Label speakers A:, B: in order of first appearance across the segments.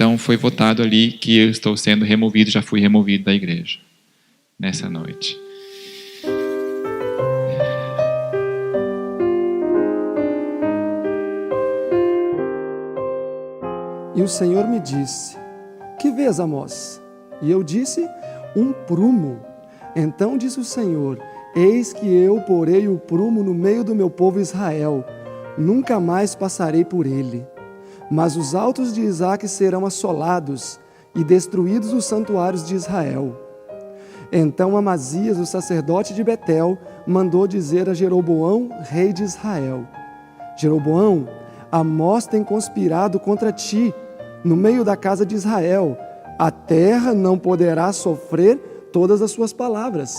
A: Então foi votado ali que eu estou sendo removido, já fui removido da igreja nessa noite.
B: E o Senhor me disse: que vês, Amós? E eu disse: um prumo. Então disse o Senhor: eis que eu porei o prumo no meio do meu povo Israel, nunca mais passarei por ele. Mas os altos de Isaque serão assolados, e destruídos os santuários de Israel. Então Amazias, o sacerdote de Betel, mandou dizer a Jeroboão, rei de Israel: Jeroboão, Amós tem conspirado contra ti, no meio da casa de Israel. A terra não poderá sofrer todas as suas palavras.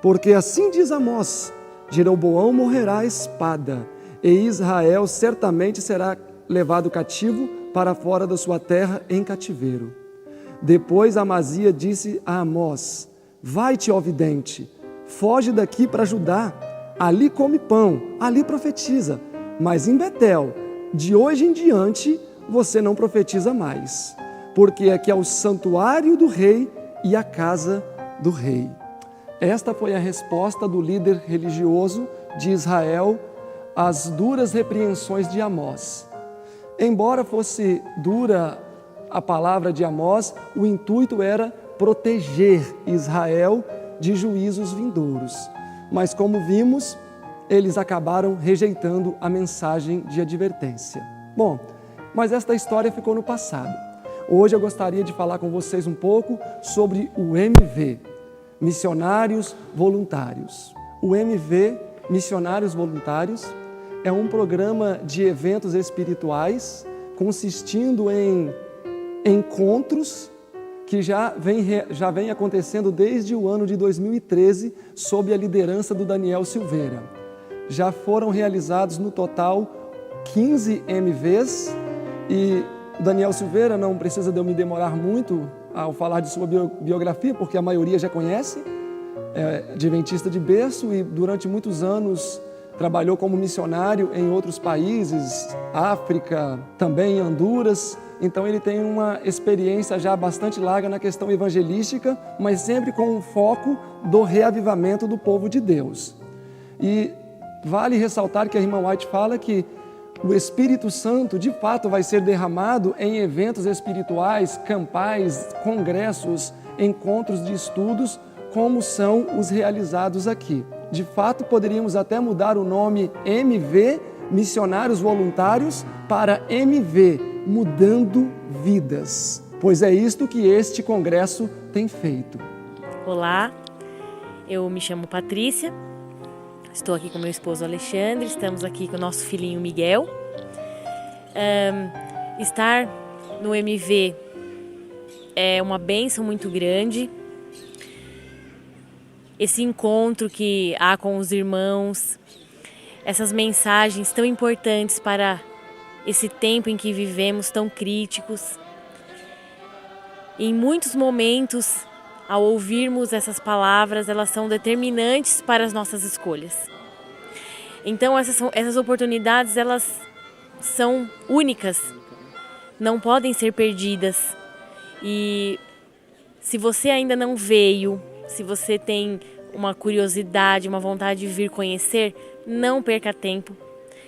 B: Porque assim diz Amós: Jeroboão morrerá à espada, e Israel certamente será levado cativo para fora da sua terra em cativeiro. Depois Amazias disse a Amós: vai-te, ó vidente, foge daqui para Judá, ali come pão, ali profetiza, mas em Betel, de hoje em diante, você não profetiza mais, porque aqui é o santuário do rei e a casa do rei. Esta foi a resposta do líder religioso de Israel às duras repreensões de Amós. Embora fosse dura a palavra de Amós, o intuito era proteger Israel de juízos vindouros. Mas como vimos, eles acabaram rejeitando a mensagem de advertência. Bom, mas esta história ficou no passado. Hoje eu gostaria de falar com vocês um pouco sobre o MV, Missionários Voluntários. O MV, Missionários Voluntários, é um programa de eventos espirituais consistindo em encontros que já vem acontecendo desde o ano de 2013 sob a liderança do Daniel Silveira. Já foram realizados no total 15 MVs e o Daniel Silveira, não precisa de eu me demorar muito ao falar de sua biografia, porque a maioria já conhece, é adventista de berço e durante muitos anos trabalhou como missionário em outros países, África, também em Honduras. Então ele tem uma experiência já bastante larga na questão evangelística, mas sempre com o foco do reavivamento do povo de Deus. E vale ressaltar que a irmã White fala que o Espírito Santo de fato vai ser derramado em eventos espirituais, campais, congressos, encontros de estudos, como são os realizados aqui. De fato, poderíamos até mudar o nome MV, Missionários Voluntários, para MV, Mudando Vidas, pois é isto que este congresso tem feito.
C: Olá, eu me chamo Patrícia, estou aqui com meu esposo Alexandre, estamos aqui com o nosso filhinho Miguel. Estar no MV é uma bênção muito grande. Esse encontro que há com os irmãos, essas mensagens tão importantes para esse tempo em que vivemos, tão críticos. Em muitos momentos, ao ouvirmos essas palavras, elas são determinantes para as nossas escolhas. Então, essas oportunidades, elas são únicas, não podem ser perdidas. E se você ainda não veio, se você tem uma curiosidade, uma vontade de vir conhecer, não perca tempo.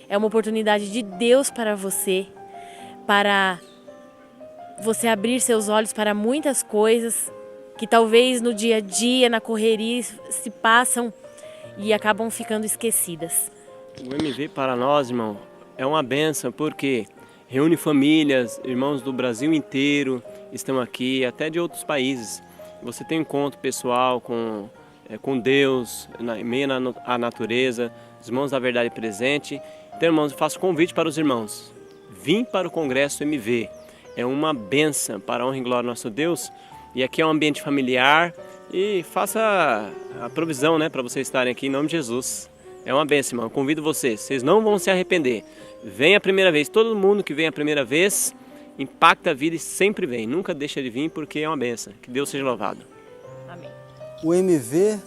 C: É uma oportunidade de Deus para você abrir seus olhos para muitas coisas que talvez no dia a dia, na correria, se passam e acabam ficando esquecidas.
D: O MV para nós, irmão, é uma bênção porque reúne famílias, irmãos do Brasil inteiro estão aqui, até de outros países. Você tem um encontro pessoal com Deus, em meio à natureza, os irmãos da verdade presente. Então, irmãos, eu faço convite para os irmãos. Vim para o Congresso MV. É uma bênção para a honra e glória do nosso Deus. E aqui é um ambiente familiar e faça a provisão, né, para vocês estarem aqui em nome de Jesus. É uma bênção, irmão. Eu convido vocês não vão se arrepender. Venha a primeira vez. Todo mundo que vem a primeira vez impacta a vida e sempre vem. Nunca deixa de vir porque é uma bênção. Que Deus seja louvado.
C: Amém.
E: O MV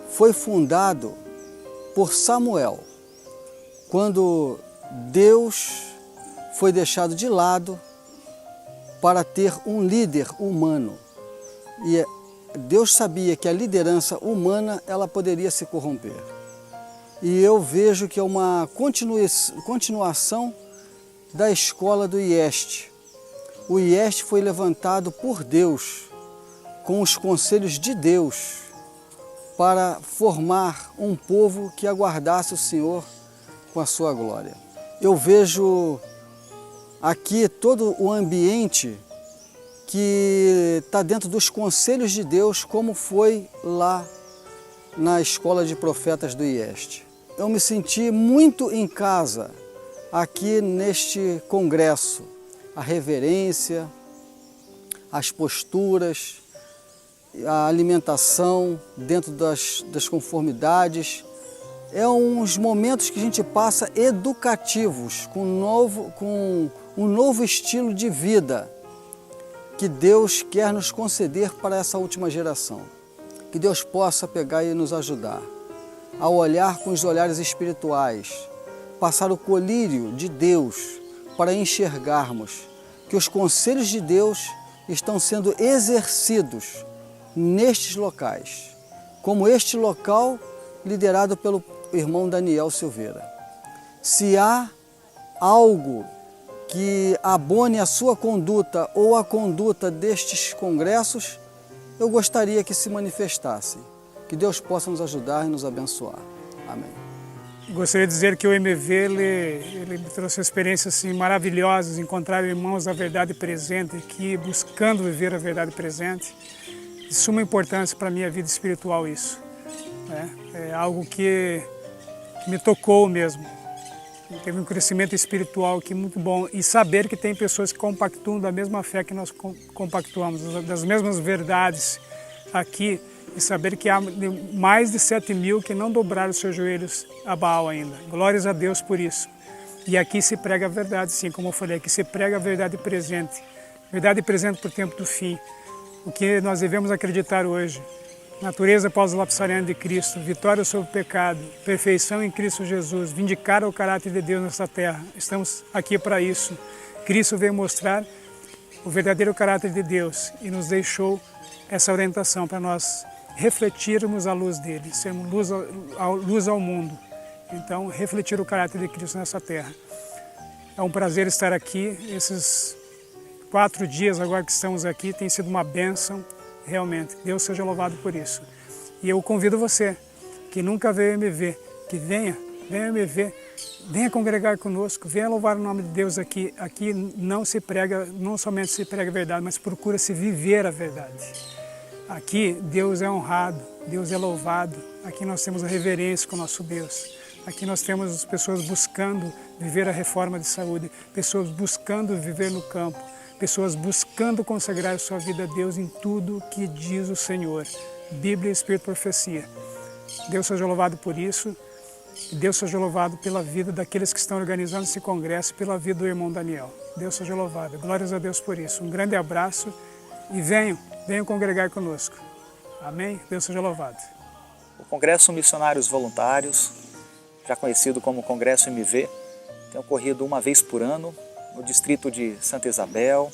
E: foi fundado por Samuel, quando Deus foi deixado de lado para ter um líder humano. E Deus sabia que a liderança humana ela poderia se corromper. E eu vejo que é uma continuação da escola do IEST. O IEST foi levantado por Deus, com os conselhos de Deus, para formar um povo que aguardasse o Senhor com a sua glória. Eu vejo aqui todo o ambiente que está dentro dos conselhos de Deus, como foi lá na Escola de Profetas do IEST. Eu me senti muito em casa aqui neste congresso. A reverência, as posturas, a alimentação dentro das conformidades. É uns momentos que a gente passa educativos, com um novo estilo de vida que Deus quer nos conceder para essa última geração. Que Deus possa pegar e nos ajudar a olhar com os olhares espirituais, passar o colírio de Deus para enxergarmos que os conselhos de Deus estão sendo exercidos nestes locais, como este local liderado pelo irmão Daniel Silveira. Se há algo que abone a sua conduta ou a conduta destes congressos, eu gostaria que se manifestasse. Que Deus possa nos ajudar e nos abençoar. Amém.
F: Gostaria de dizer que o MV ele me trouxe experiências assim, maravilhosas, encontrar irmãos da verdade presente aqui, buscando viver a verdade presente. De suma importância para a minha vida espiritual isso. É algo que me tocou mesmo. Teve um crescimento espiritual aqui muito bom. E saber que tem pessoas que compactuam da mesma fé que nós compactuamos, das mesmas verdades aqui. E saber que há mais de 7.000 que não dobraram os seus joelhos a Baal ainda. Glórias a Deus por isso. E aqui se prega a verdade, sim, como eu falei, aqui se prega a verdade presente. Verdade presente para o tempo do fim. O que nós devemos acreditar hoje. Natureza pós-lapsariana de Cristo, vitória sobre o pecado, perfeição em Cristo Jesus, vindicar o caráter de Deus nessa terra. Estamos aqui para isso. Cristo veio mostrar o verdadeiro caráter de Deus e nos deixou essa orientação para nós refletirmos a luz dele, sermos luz ao mundo. Então, refletir o caráter de Cristo nessa terra. É um prazer estar aqui. Esses 4 dias agora que estamos aqui tem sido uma bênção, realmente. Deus seja louvado por isso. E eu convido você, que nunca veio MV, que venha MV, venha congregar conosco, venha louvar o nome de Deus aqui. Aqui não somente se prega a verdade, mas procura-se viver a verdade. Aqui Deus é honrado, Deus é louvado, aqui nós temos a reverência com o nosso Deus. Aqui nós temos as pessoas buscando viver a reforma de saúde, pessoas buscando viver no campo, pessoas buscando consagrar sua vida a Deus em tudo que diz o Senhor. Bíblia, Espírito e Profecia. Deus seja louvado por isso, e Deus seja louvado pela vida daqueles que estão organizando esse congresso, pela vida do irmão Daniel. Deus seja louvado, glórias a Deus por isso. Um grande abraço e venham congregar conosco. Amém? Deus seja louvado.
G: O Congresso Missionários Voluntários, já conhecido como Congresso MV, tem ocorrido uma vez por ano no distrito de Santa Isabel,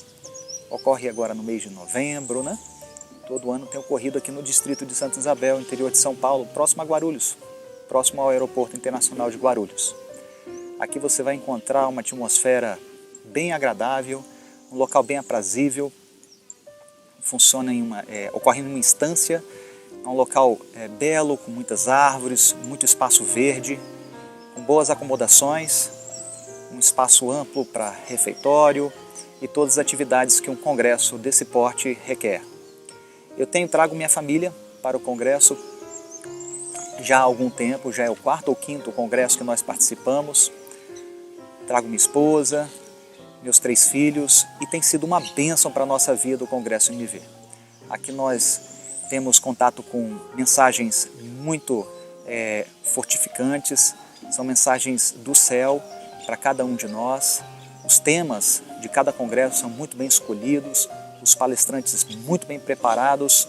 G: ocorre agora no mês de novembro, né? Todo ano tem ocorrido aqui no distrito de Santa Isabel, interior de São Paulo, próximo a Guarulhos, próximo ao Aeroporto Internacional de Guarulhos. Aqui você vai encontrar uma atmosfera bem agradável, um local bem aprazível, ocorre em uma instância, é um local belo, com muitas árvores, muito espaço verde, com boas acomodações, um espaço amplo para refeitório e todas as atividades que um congresso desse porte requer. Eu trago minha família para o congresso já há algum tempo, já é o 4º ou 5º congresso que nós participamos. Trago minha esposa, meus 3 filhos, e tem sido uma bênção para a nossa vida o Congresso MV. Aqui nós temos contato com mensagens muito fortificantes, são mensagens do céu para cada um de nós. Os temas de cada congresso são muito bem escolhidos, os palestrantes muito bem preparados,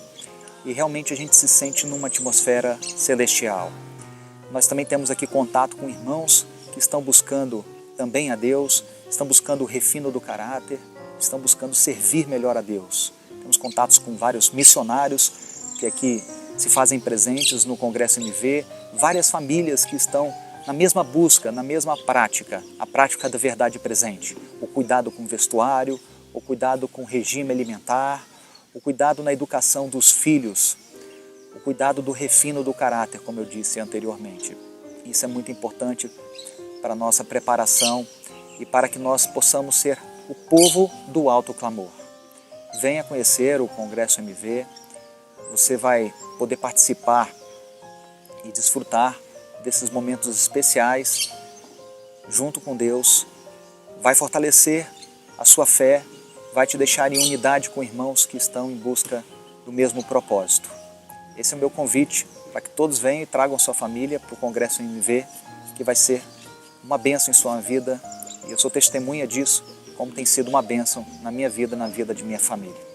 G: e realmente a gente se sente numa atmosfera celestial. Nós também temos aqui contato com irmãos que estão buscando também a Deus, estão buscando o refino do caráter, estão buscando servir melhor a Deus. Temos contatos com vários missionários que aqui se fazem presentes no Congresso MV, várias famílias que estão na mesma busca, na mesma prática, a prática da verdade presente, o cuidado com o vestuário, o cuidado com o regime alimentar, o cuidado na educação dos filhos, o cuidado do refino do caráter, como eu disse anteriormente. Isso é muito importante para a nossa preparação e para que nós possamos ser o povo do alto clamor. Venha conhecer o Congresso MV, você vai poder participar e desfrutar desses momentos especiais junto com Deus, vai fortalecer a sua fé, vai te deixar em unidade com irmãos que estão em busca do mesmo propósito. Esse é o meu convite para que todos venham e tragam sua família para o Congresso MV, que vai ser uma bênção em sua vida, e eu sou testemunha disso, como tem sido uma bênção na minha vida, na vida de minha família.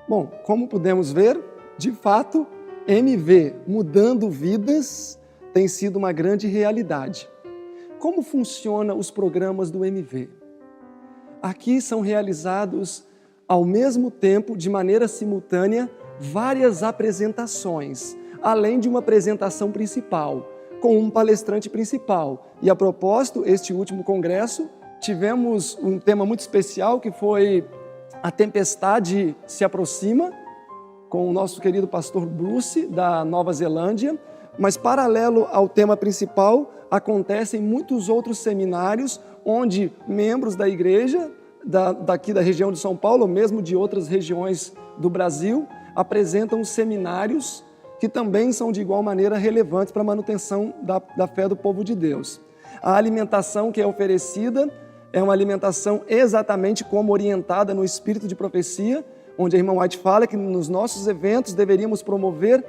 B: Bom, como pudemos ver, de fato, MV mudando vidas tem sido uma grande realidade. Como funcionam os programas do MV? Aqui são realizados ao mesmo tempo, de maneira simultânea, várias apresentações, além de uma apresentação principal, com um palestrante principal. E a propósito, este último congresso, tivemos um tema muito especial que foi A Tempestade se Aproxima, com o nosso querido pastor Bruce, da Nova Zelândia, mas paralelo ao tema principal, acontecem muitos outros seminários onde membros da igreja, daqui da região de São Paulo, ou mesmo de outras regiões do Brasil, apresentam seminários que também são de igual maneira relevantes para a manutenção da fé do povo de Deus. A alimentação que é oferecida é uma alimentação exatamente como orientada no espírito de profecia, onde a irmã White fala que nos nossos eventos deveríamos promover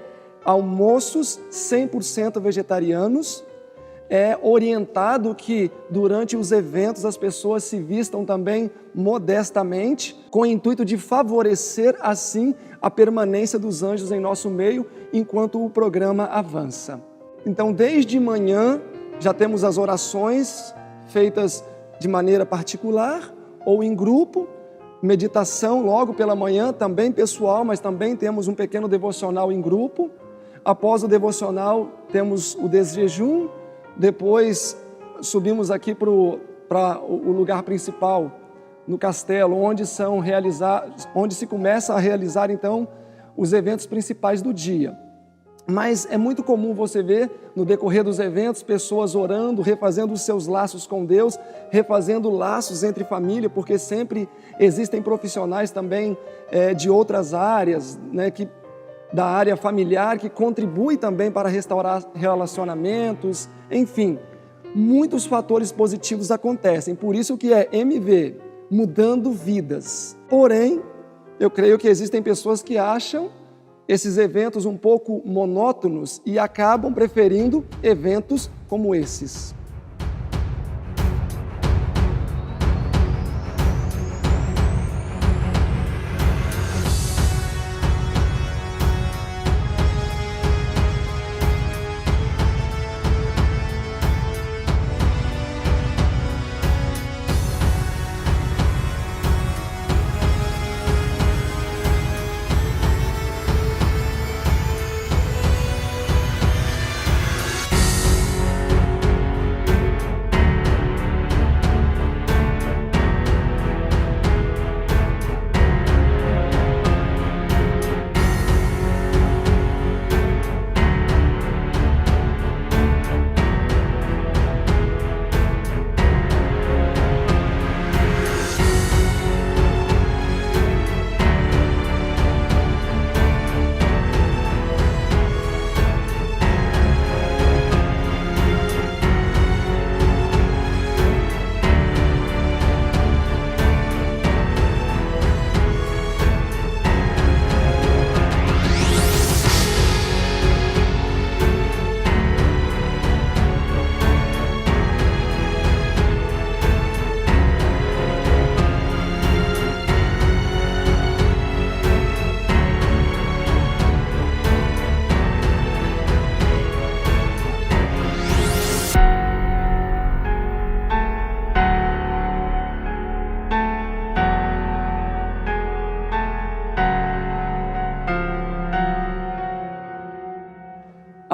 B: almoços 100% vegetarianos. É orientado que durante os eventos as pessoas se vistam também modestamente, com o intuito de favorecer assim a permanência dos anjos em nosso meio enquanto o programa avança. Então, desde manhã já temos as orações feitas de maneira particular ou em grupo, meditação logo pela manhã, também pessoal, mas também temos um pequeno devocional em grupo. Após o devocional temos o desjejum, depois subimos aqui para o lugar principal, no castelo, onde se começa a realizar então os eventos principais do dia. Mas é muito comum você ver, no decorrer dos eventos, pessoas orando, refazendo os seus laços com Deus, refazendo laços entre família, porque sempre existem profissionais também de outras áreas, né, da área familiar, que contribuem também para restaurar relacionamentos, enfim, muitos fatores positivos acontecem, por isso que é MV, mudando vidas. Porém, eu creio que existem pessoas que acham esses eventos um pouco monótonos e acabam preferindo eventos como esses.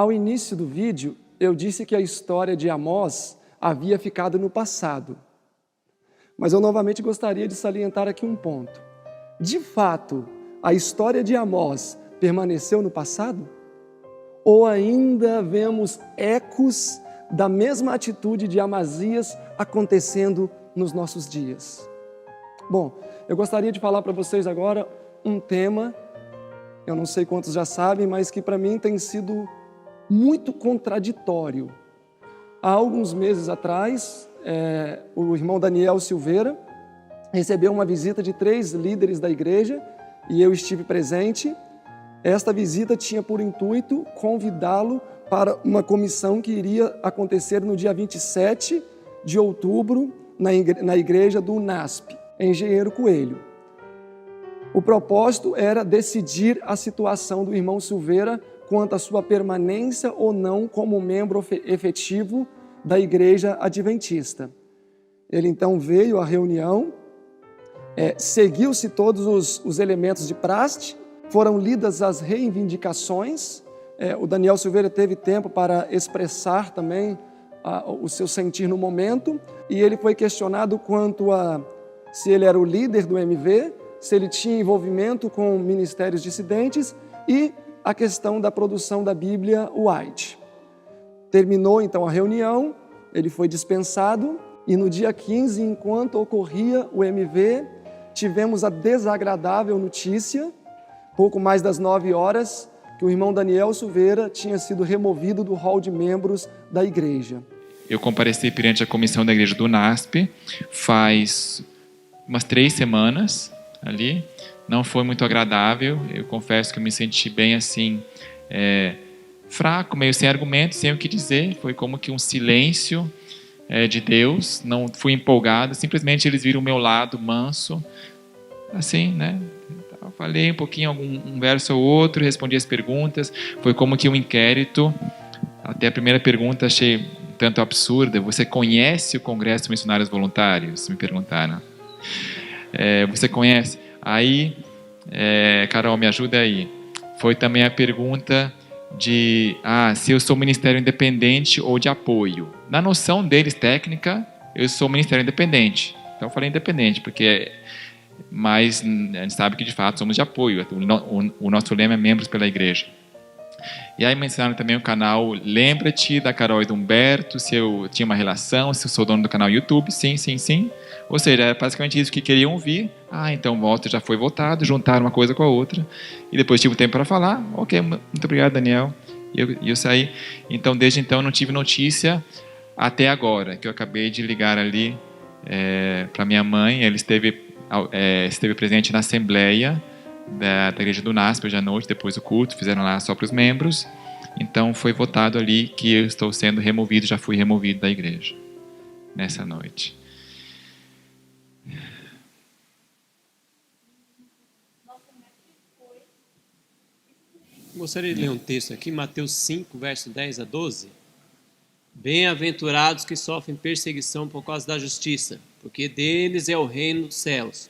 B: Ao início do vídeo, eu disse que a história de Amós havia ficado no passado. Mas eu novamente gostaria de salientar aqui um ponto. De fato, a história de Amós permaneceu no passado? Ou ainda vemos ecos da mesma atitude de Amazias acontecendo nos nossos dias? Bom, eu gostaria de falar para vocês agora um tema, eu não sei quantos já sabem, mas que para mim tem sido muito contraditório. Há alguns meses atrás, o irmão Daniel Silveira recebeu uma visita de 3 líderes da igreja e eu estive presente. Esta visita tinha por intuito convidá-lo para uma comissão que iria acontecer no dia 27 de outubro na igreja do UNASP, em Engenheiro Coelho. O propósito era decidir a situação do irmão Silveira quanto à sua permanência ou não como membro efetivo da igreja adventista. Ele então veio à reunião, seguiu-se todos os elementos de praxe, foram lidas as reivindicações, o Daniel Silveira teve tempo para expressar também o seu sentir no momento, e ele foi questionado quanto a se ele era o líder do MV, se ele tinha envolvimento com ministérios dissidentes e a questão da produção da Bíblia White. Terminou então a reunião, ele foi dispensado e no dia 15, enquanto ocorria o MV, tivemos a desagradável notícia, pouco mais das 9 horas, que o irmão Daniel Silveira tinha sido removido do hall de membros da igreja.
A: Eu compareci perante a comissão da igreja do NASP faz umas 3 semanas ali. Não foi muito agradável, eu confesso que eu me senti bem assim, fraco, meio sem argumentos, sem o que dizer. Foi como que um silêncio de Deus, não fui empolgado, simplesmente eles viram o meu lado manso, assim, né? Eu falei um pouquinho, um verso ou outro, respondi as perguntas, foi como que um inquérito. Até a primeira pergunta achei um tanto absurda. Você conhece o Congresso de Missionários Voluntários? Me perguntaram. Você conhece? Aí, Carol, me ajuda aí. Foi também a pergunta de se eu sou ministério independente ou de apoio. Na noção deles, técnica, eu sou ministério independente. Então eu falei independente, mas a gente sabe que de fato somos de apoio. O nosso lema é membros pela igreja. E aí mencionaram também o canal Lembra-te, da Carol e do Humberto, se eu tinha uma relação, se eu sou dono do canal YouTube. Sim, sim, sim. Ou seja, é basicamente isso que queriam ouvir. Então o voto já foi votado, juntaram uma coisa com a outra. E depois tive tempo para falar. Ok, muito obrigado, Daniel. E eu saí. Então, desde então, não tive notícia até agora, que eu acabei de ligar ali para minha mãe. Ela esteve presente na assembleia da igreja do NASP hoje à noite, depois do culto, fizeram lá só para os membros. Então foi votado ali que eu estou sendo removido, já fui removido da igreja nessa noite.
H: Gostaria de ler um texto aqui, Mateus 5, verso 10 a 12. Bem-aventurados que sofrem perseguição por causa da justiça, porque deles é o reino dos céus.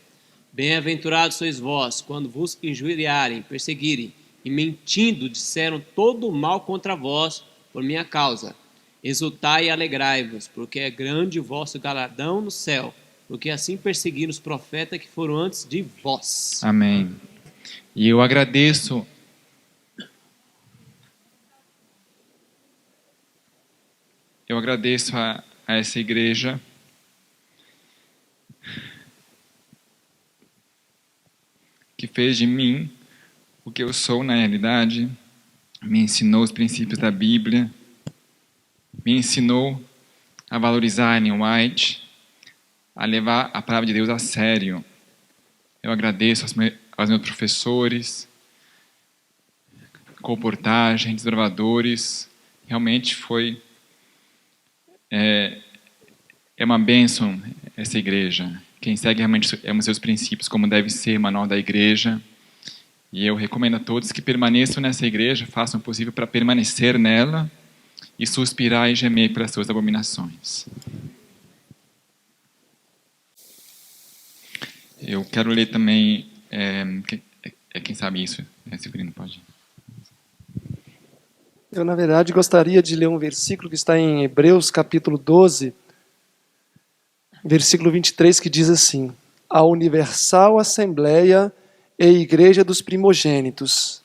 H: Bem-aventurados sois vós, quando vos injuriarem, perseguirem, e mentindo disseram todo o mal contra vós por minha causa. Exultai e alegrai-vos, porque é grande o vosso galardão no céu, porque assim perseguiram os profetas que foram antes de vós.
A: Amém. E eu agradeço a essa igreja que fez de mim o que eu sou na realidade, me ensinou os princípios da Bíblia, me ensinou a valorizar a Ellen White, a levar a palavra de Deus a sério. Eu agradeço aos meus professores, comportagem, desbravadores. Realmente foi uma bênção essa igreja. Quem segue realmente os seus princípios como deve ser, manual da igreja. E eu recomendo a todos que permaneçam nessa igreja, façam o possível para permanecer nela e suspirar e gemer pelas suas abominações. Eu quero ler também, quem sabe isso, Severino pode.
B: Eu, na verdade, gostaria de ler um versículo que está em Hebreus, capítulo 12, versículo 23, que diz assim: a universal assembleia e igreja dos primogênitos,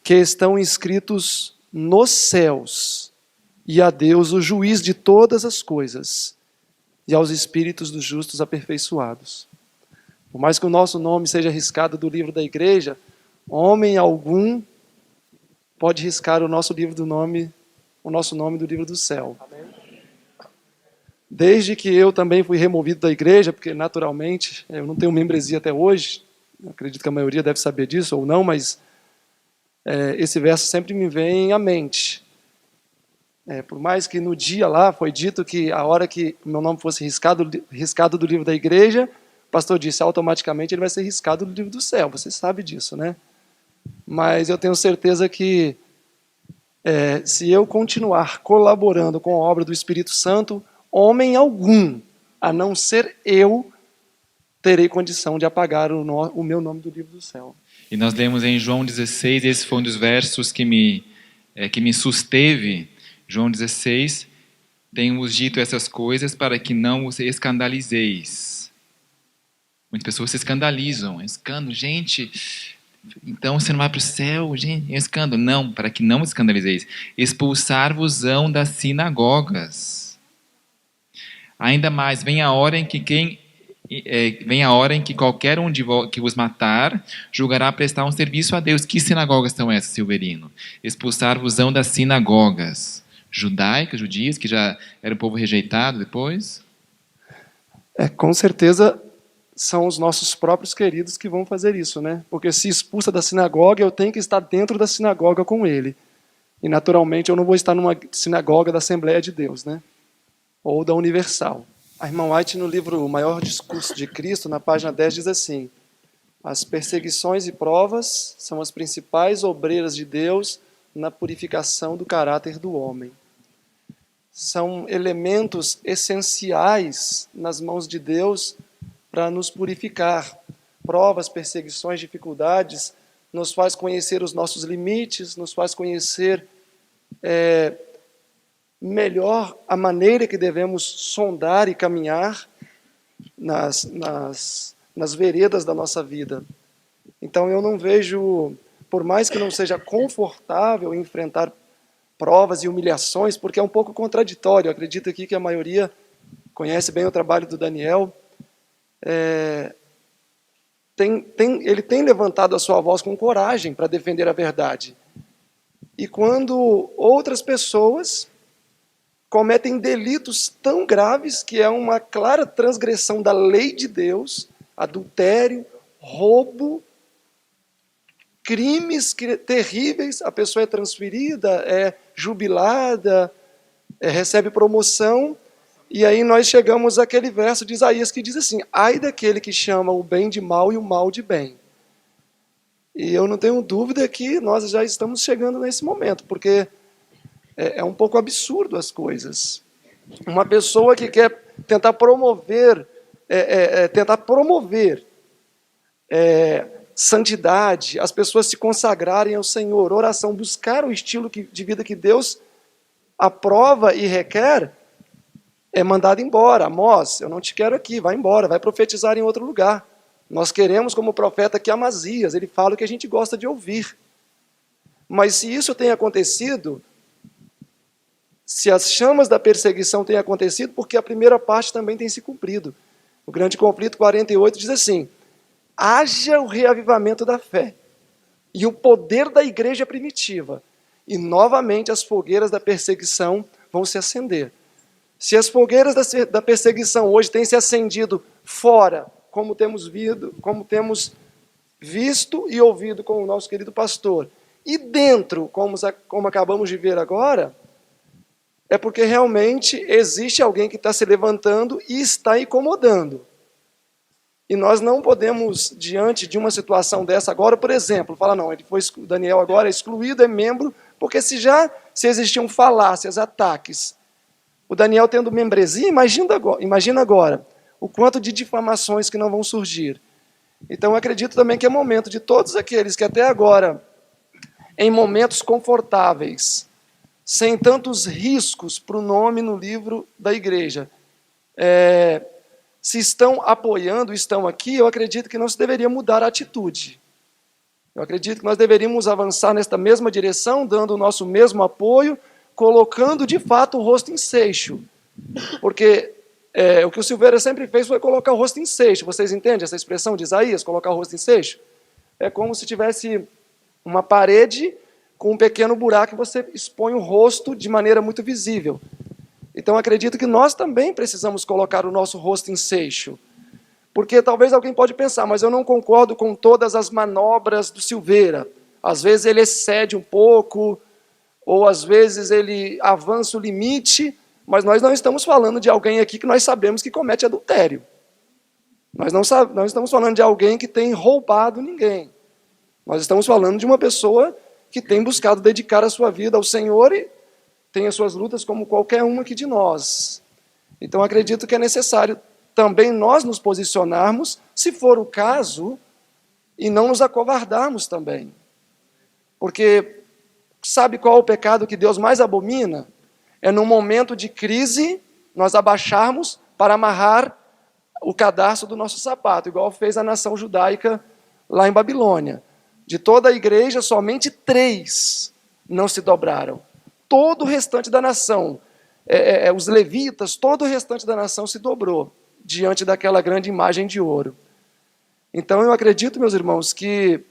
B: que estão inscritos nos céus, e a Deus, o juiz de todas as coisas, e aos espíritos dos justos aperfeiçoados. Por mais que o nosso nome seja riscado do livro da igreja, homem algum pode riscar o nosso nome do livro do céu. Amém. Desde que eu também fui removido da igreja, porque naturalmente eu não tenho membresia até hoje, acredito que a maioria deve saber disso ou não, mas esse verso sempre me vem à mente. Por mais que no dia lá foi dito que a hora que meu nome fosse riscado do livro da igreja, o pastor disse, automaticamente ele vai ser riscado do livro do céu. Você sabe disso, né? Mas eu tenho certeza que se eu continuar colaborando com a obra do Espírito Santo, homem algum, a não ser eu, terei condição de apagar o meu nome do livro do céu.
A: E nós lemos em João 16, esse foi um dos versos que me susteve. João 16, tenho-vos dito essas coisas para que não os escandalizeis. Muitas pessoas se escandalizam. Escândalo, gente, então você não vai para o céu, gente, é escândalo. Não, para que não escandalizeis. Expulsar-vos-ão das sinagogas. Ainda mais, vem a hora em que qualquer um que vos matar julgará prestar um serviço a Deus. Que sinagogas são essas, Silverino? Expulsar-vos-ão das sinagogas judaicas, judias, que já era um povo rejeitado depois?
B: Com certeza são os nossos próprios queridos que vão fazer isso, né? Porque se expulsa da sinagoga, eu tenho que estar dentro da sinagoga com ele. E naturalmente eu não vou estar numa sinagoga da Assembleia de Deus, né? Ou da Universal. A irmã White, no livro O Maior Discurso de Cristo, na página 10, diz assim: as perseguições e provas são as principais obreiras de Deus na purificação do caráter do homem. São elementos essenciais nas mãos de Deus para nos purificar. Provas, perseguições, dificuldades nos faz conhecer os nossos limites, nos faz conhecer melhor a maneira que devemos sondar e caminhar nas veredas da nossa vida. Então eu não vejo, por mais que não seja confortável enfrentar provas e humilhações, porque é um pouco contraditório. Eu acredito aqui que a maioria conhece bem o trabalho do Daniel. Ele tem levantado a sua voz com coragem para defender a verdade. E quando outras pessoas cometem delitos tão graves, que é uma clara transgressão da lei de Deus, adultério, roubo, crimes terríveis, a pessoa é transferida, é jubilada, recebe promoção, e aí nós chegamos àquele verso de Isaías que diz assim: ai daquele que chama o bem de mal e o mal de bem. E eu não tenho dúvida que nós já estamos chegando nesse momento, porque é um pouco absurdo as coisas. Uma pessoa que quer tentar promover santidade, as pessoas se consagrarem ao Senhor, oração, buscar o estilo de vida que Deus aprova e requer, é mandado embora. Amós, eu não te quero aqui, vai embora, vai profetizar em outro lugar. Nós queremos como profeta aqui Amazias, ele fala o que a gente gosta de ouvir. Mas se isso tem acontecido, se as chamas da perseguição têm acontecido, porque a primeira parte também tem se cumprido. O grande conflito 48 diz assim: haja o reavivamento da fé e o poder da igreja primitiva, e novamente as fogueiras da perseguição vão se acender. Se as fogueiras da perseguição hoje têm se acendido fora, como temos visto e ouvido com o nosso querido pastor, e dentro, como acabamos de ver agora, é porque realmente existe alguém que está se levantando e está incomodando. E nós não podemos, diante de uma situação dessa agora, por exemplo, falar, não, o Daniel agora é excluído, é membro, porque se existiam falácias, ataques, o Daniel tendo membresia, imagina agora o quanto de difamações que não vão surgir. Então, eu acredito também que é momento de todos aqueles que até agora em momentos confortáveis, sem tantos riscos para o nome no livro da igreja. Se estão apoiando, estão aqui, eu acredito que não se deveria mudar a atitude. Eu acredito que nós deveríamos avançar nesta mesma direção, dando o nosso mesmo apoio, colocando de fato o rosto em seixo. Porque o que o Silveira sempre fez foi colocar o rosto em seixo. Vocês entendem essa expressão de Isaías, colocar o rosto em seixo? É como se tivesse uma parede com um pequeno buraco e você expõe o rosto de maneira muito visível. Então acredito que nós também precisamos colocar o nosso rosto em seixo. Porque talvez alguém pode pensar, mas eu não concordo com todas as manobras do Silveira. Às vezes ele excede um pouco, ou às vezes ele avança o limite, mas nós não estamos falando de alguém aqui que nós sabemos que comete adultério. Nós não estamos falando de alguém que tem roubado ninguém. Nós estamos falando de uma pessoa que tem buscado dedicar a sua vida ao Senhor e tem as suas lutas como qualquer um aqui de nós. Então acredito que é necessário também nós nos posicionarmos, se for o caso, e não nos acovardarmos também. Porque sabe qual é o pecado que Deus mais abomina? É num momento de crise, nós abaixarmos para amarrar o cadarço do nosso sapato, igual fez a nação judaica lá em Babilônia. De toda a igreja, somente 3 não se dobraram. Todo o restante da nação, os levitas, todo o restante da nação se dobrou diante daquela grande imagem de ouro. Então eu acredito, meus irmãos, que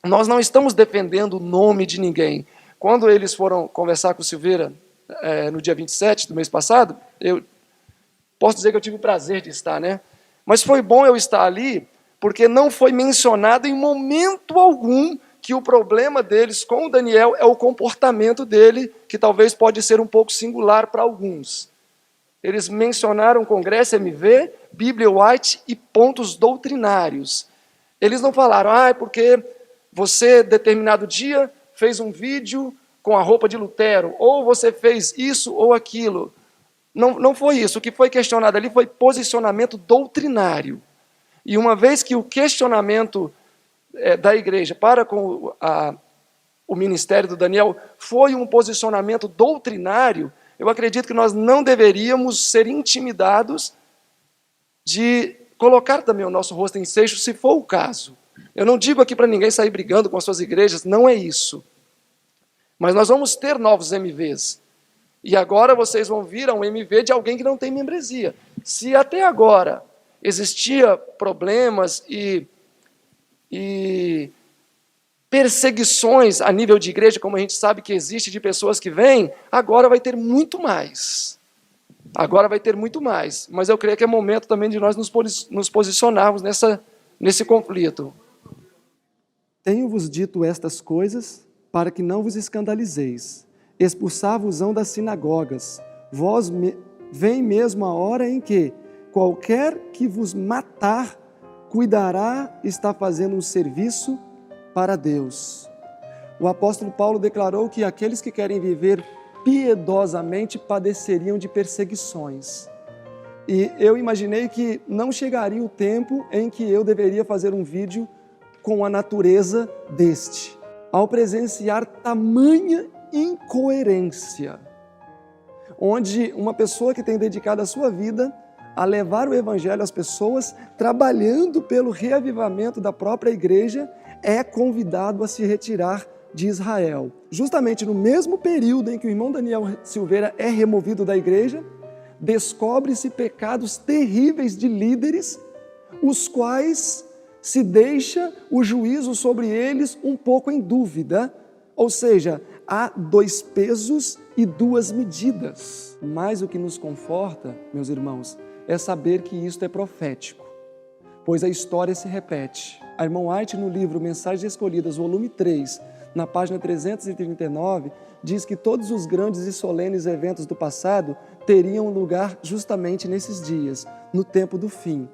B: nós não estamos defendendo o nome de ninguém. Quando eles foram conversar com o Silveira, no dia 27 do mês passado, eu posso dizer que eu tive o prazer de estar, né? Mas foi bom eu estar ali, porque não foi mencionado em momento algum que o problema deles com o Daniel é o comportamento dele, que talvez pode ser um pouco singular para alguns. Eles mencionaram Congresso MV, Bíblia White e pontos doutrinários. Eles não falaram, porque você, determinado dia, fez um vídeo com a roupa de Lutero, ou você fez isso ou aquilo. Não foi isso. O que foi questionado ali foi posicionamento doutrinário. E uma vez que o questionamento da igreja para com o ministério do Daniel foi um posicionamento doutrinário, eu acredito que nós não deveríamos ser intimidados de colocar também o nosso rosto em seixo, se for o caso. Eu não digo aqui para ninguém sair brigando com as suas igrejas, não é isso. Mas nós vamos ter novos MVs. E agora vocês vão vir a um MV de alguém que não tem membresia. Se até agora existia problemas e perseguições a nível de igreja, como a gente sabe que existe de pessoas que vêm, agora vai ter muito mais. Agora vai ter muito mais. Mas eu creio que é momento também de nós nos posicionarmos nesse conflito. Tenho-vos dito estas coisas para que não vos escandalizeis. Expulsar-vos-ão das sinagogas. Vem mesmo a hora em que qualquer que vos matar cuidará estar fazendo um serviço para Deus. O apóstolo Paulo declarou que aqueles que querem viver piedosamente padeceriam de perseguições. E eu imaginei que não chegaria o tempo em que eu deveria fazer um vídeo com a natureza deste. Ao presenciar tamanha incoerência, onde uma pessoa que tem dedicado a sua vida a levar o evangelho às pessoas, trabalhando pelo reavivamento da própria igreja, é convidado a se retirar de Israel. Justamente no mesmo período em que o irmão Daniel Silveira é removido da igreja, descobre-se pecados terríveis de líderes, os quais se deixa o juízo sobre eles um pouco em dúvida, ou seja, há 2 pesos e 2 medidas. Mas o que nos conforta, meus irmãos, é saber que isto é profético, pois a história se repete. A irmã White, no livro Mensagens Escolhidas, volume 3, na página 339, diz que todos os grandes e solenes eventos do passado teriam lugar justamente nesses dias, no tempo do fim.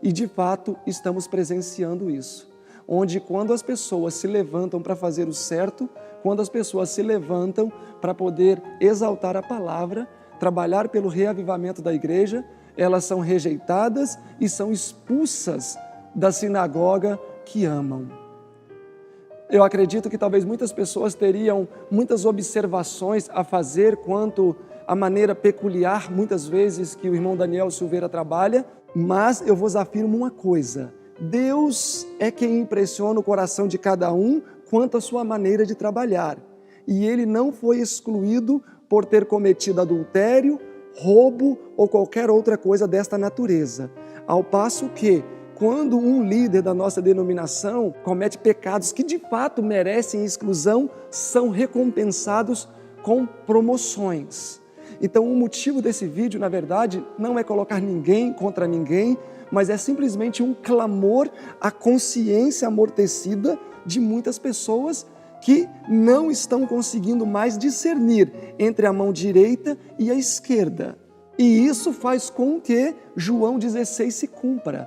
B: E, de fato, estamos presenciando isso, onde quando as pessoas se levantam para fazer o certo, quando as pessoas se levantam para poder exaltar a palavra, trabalhar pelo reavivamento da igreja, elas são rejeitadas e são expulsas da sinagoga que amam. Eu acredito que talvez muitas pessoas teriam muitas observações a fazer quanto à maneira peculiar, muitas vezes, que o irmão Daniel Silveira trabalha, mas eu vos afirmo uma coisa: Deus é quem impressiona o coração de cada um quanto à sua maneira de trabalhar. E ele não foi excluído por ter cometido adultério, roubo ou qualquer outra coisa desta natureza. Ao passo que, quando um líder da nossa denominação comete pecados que de fato merecem exclusão, são recompensados com promoções. Então, o motivo desse vídeo, na verdade, não é colocar ninguém contra ninguém, mas é simplesmente um clamor à consciência amortecida de muitas pessoas que não estão conseguindo mais discernir entre a mão direita e a esquerda. E isso faz com que João 16 se cumpra.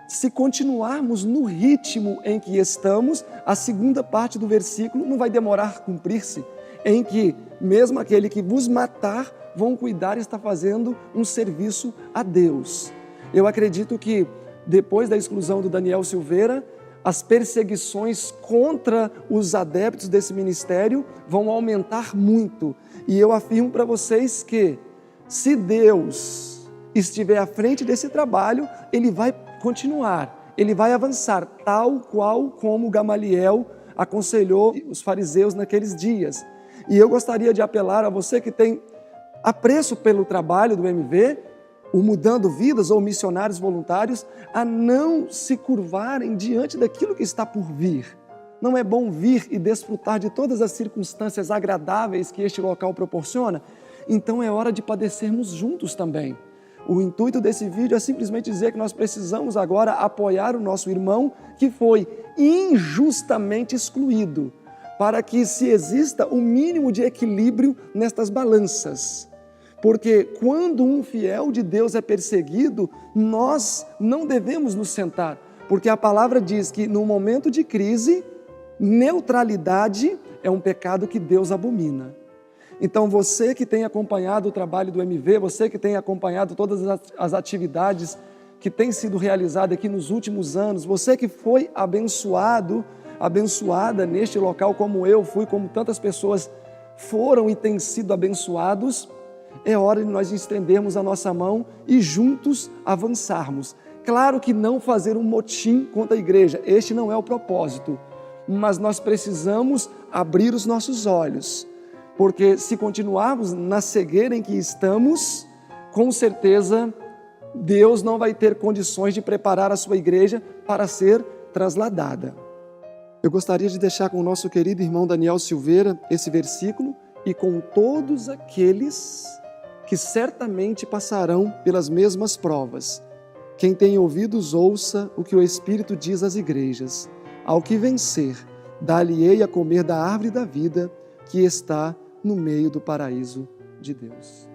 B: Se continuarmos no ritmo em que estamos, a segunda parte do versículo não vai demorar a cumprir-se, em que mesmo aquele que vos matar vão cuidar e está fazendo um serviço a Deus. Eu acredito que depois da exclusão do Daniel Silveira, as perseguições contra os adeptos desse ministério vão aumentar muito. E eu afirmo para vocês que, se Deus estiver à frente desse trabalho, Ele vai continuar, Ele vai avançar, tal qual como Gamaliel aconselhou os fariseus naqueles dias. E eu gostaria de apelar a você que tem apreço pelo trabalho do MV, o Mudando Vidas ou missionários voluntários, a não se curvarem diante daquilo que está por vir. Não é bom vir e desfrutar de todas as circunstâncias agradáveis que este local proporciona? Então é hora de padecermos juntos também. O intuito desse vídeo é simplesmente dizer que nós precisamos agora apoiar o nosso irmão que foi injustamente excluído, para que se exista o mínimo de equilíbrio nestas balanças. Porque quando um fiel de Deus é perseguido, nós não devemos nos sentar, porque a palavra diz que no momento de crise, neutralidade é um pecado que Deus abomina. Então você que tem acompanhado o trabalho do MV, você que tem acompanhado todas as atividades que têm sido realizadas aqui nos últimos anos, você que foi abençoada neste local como eu fui, como tantas pessoas foram e têm sido abençoados, é hora de nós estendermos a nossa mão e juntos avançarmos. Claro que não fazer um motim contra a igreja, este não é o propósito, mas nós precisamos abrir os nossos olhos, porque se continuarmos na cegueira em que estamos, com certeza Deus não vai ter condições de preparar a sua igreja para ser trasladada. Eu gostaria de deixar com o nosso querido irmão Daniel Silveira esse versículo e com todos aqueles que certamente passarão pelas mesmas provas. Quem tem ouvidos, ouça o que o Espírito diz às igrejas. Ao que vencer, dar-lhe-ei a comer da árvore da vida que está no meio do paraíso de Deus.